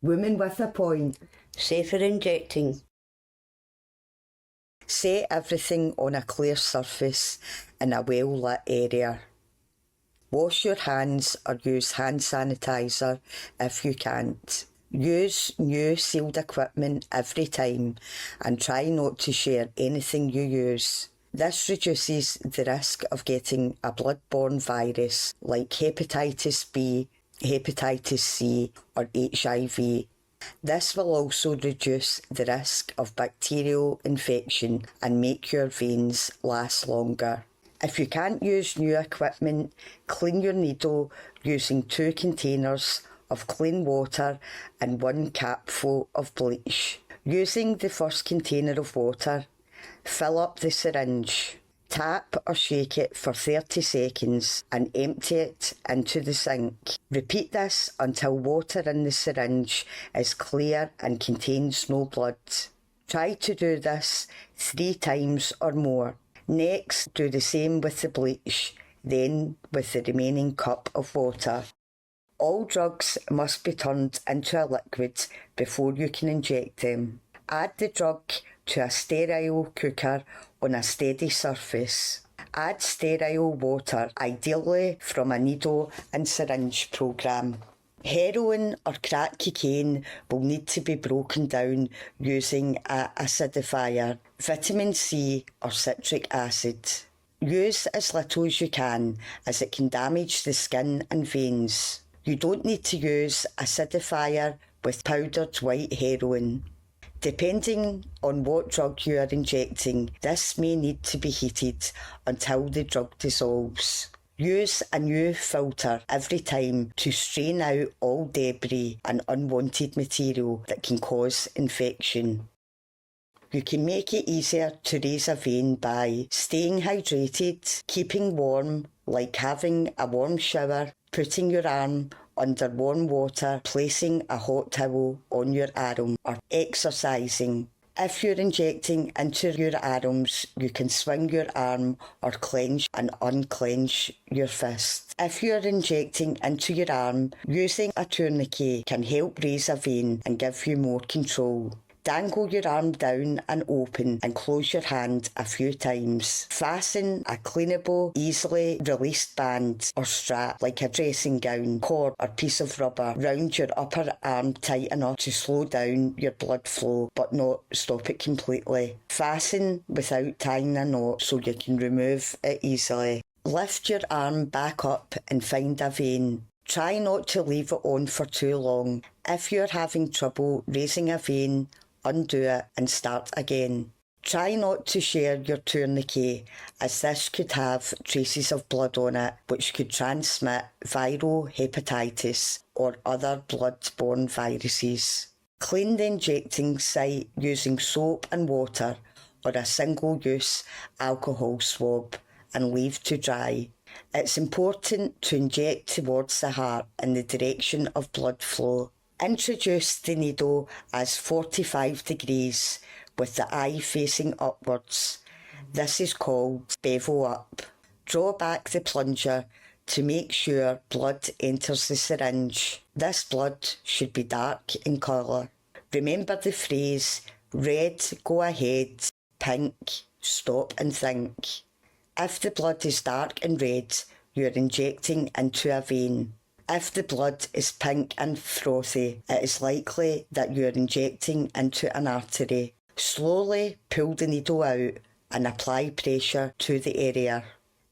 Woman with a point. Safer injecting. Set everything on a clear surface in a well-lit area. Wash your hands or use hand sanitizer if you can't. Use new sealed equipment every time and try not to share anything you use. This reduces the risk of getting a blood-borne virus like hepatitis B, hepatitis C or HIV. This will also reduce the risk of bacterial infection and make your veins last longer. If you can't use new equipment, clean your needle using 2 containers of clean water and 1 capful of bleach. Using the first container of water, fill up the syringe. Tap or shake it for 30 seconds and empty it into the sink. Repeat this until water in the syringe is clear and contains no blood. Try to do this 3 times or more. Next, do the same with the bleach, then with the remaining cup of water. All drugs must be turned into a liquid before you can inject them. Add the drug to a sterile cooker on a steady surface. Add sterile water, ideally from a needle and syringe programme. Heroin or crack cocaine will need to be broken down using an acidifier, vitamin C or citric acid. Use as little as you can, as it can damage the skin and veins. You don't need to use acidifier with powdered white heroin. Depending on what drug you are injecting, this may need to be heated until the drug dissolves. Use a new filter every time to strain out all debris and unwanted material that can cause infection. You can make it easier to raise a vein by staying hydrated, keeping warm, like having a warm shower, putting your arm under warm water, placing a hot towel on your arm, or exercising. If you're injecting into your arms, you can swing your arm or clench and unclench your fist. If you're injecting into your arm, using a tourniquet can help raise a vein and give you more control. Dangle your arm down and open and close your hand a few times. Fasten a cleanable, easily released band or strap like a dressing gown, cord or piece of rubber round your upper arm tight enough to slow down your blood flow but not stop it completely. Fasten without tying a knot so you can remove it easily. Lift your arm back up and find a vein. Try not to leave it on for too long. If you're having trouble raising a vein, undo it and start again. Try not to share your tourniquet, as this could have traces of blood on it which could transmit viral hepatitis or other blood-borne viruses. Clean the injecting site using soap and water or a single-use alcohol swab and leave to dry. It's important to inject towards the heart in the direction of blood flow. Introduce the needle as 45 degrees with the eye facing upwards. This is called bevel up. Draw back the plunger to make sure blood enters the syringe. This blood should be dark in colour. Remember the phrase, red, go ahead, pink, stop and think. If the blood is dark and red, you are injecting into a vein. If the blood is pink and frothy, it is likely that you are injecting into an artery. Slowly pull the needle out and apply pressure to the area.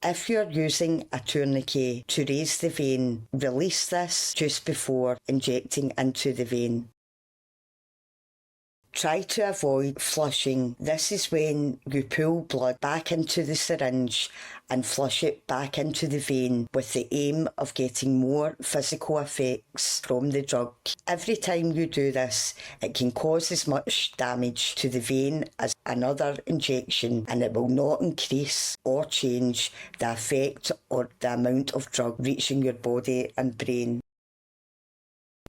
If you are using a tourniquet to raise the vein, release this just before injecting into the vein. Try to avoid flushing. This is when you pull blood back into the syringe and flush it back into the vein with the aim of getting more physical effects from the drug. Every time you do this, it can cause as much damage to the vein as another injection, and it will not increase or change the effect or the amount of drug reaching your body and brain.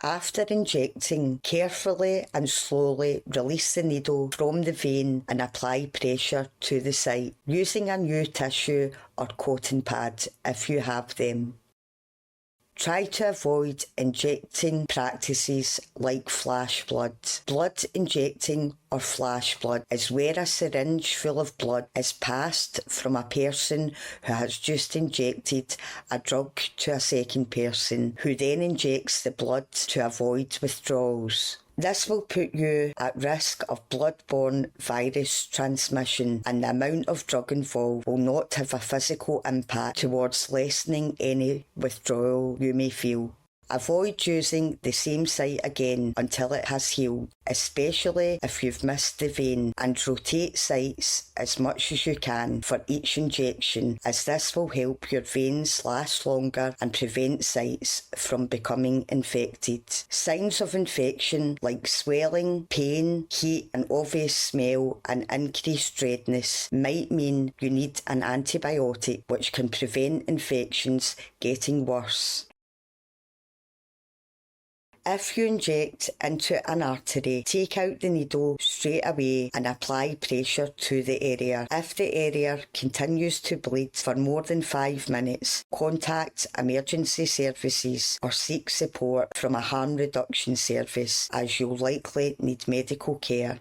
After injecting, carefully and slowly release the needle from the vein and apply pressure to the site, using a new tissue or cotton pad if you have them. Try to avoid injecting practices like flash blood. Blood injecting or flash blood is where a syringe full of blood is passed from a person who has just injected a drug to a second person, who then injects the blood to avoid withdrawals. This will put you at risk of blood-borne virus transmission, and the amount of drug involved will not have a physical impact towards lessening any withdrawal you may feel. Avoid using the same site again until it has healed, especially if you've missed the vein, and rotate sites as much as you can for each injection, as this will help your veins last longer and prevent sites from becoming infected. Signs of infection like swelling, pain, heat, an obvious smell and increased redness might mean you need an antibiotic, which can prevent infections getting worse. If you inject into an artery, take out the needle straight away and apply pressure to the area. If the area continues to bleed for more than 5 minutes, contact emergency services or seek support from a harm reduction service, as you'll likely need medical care.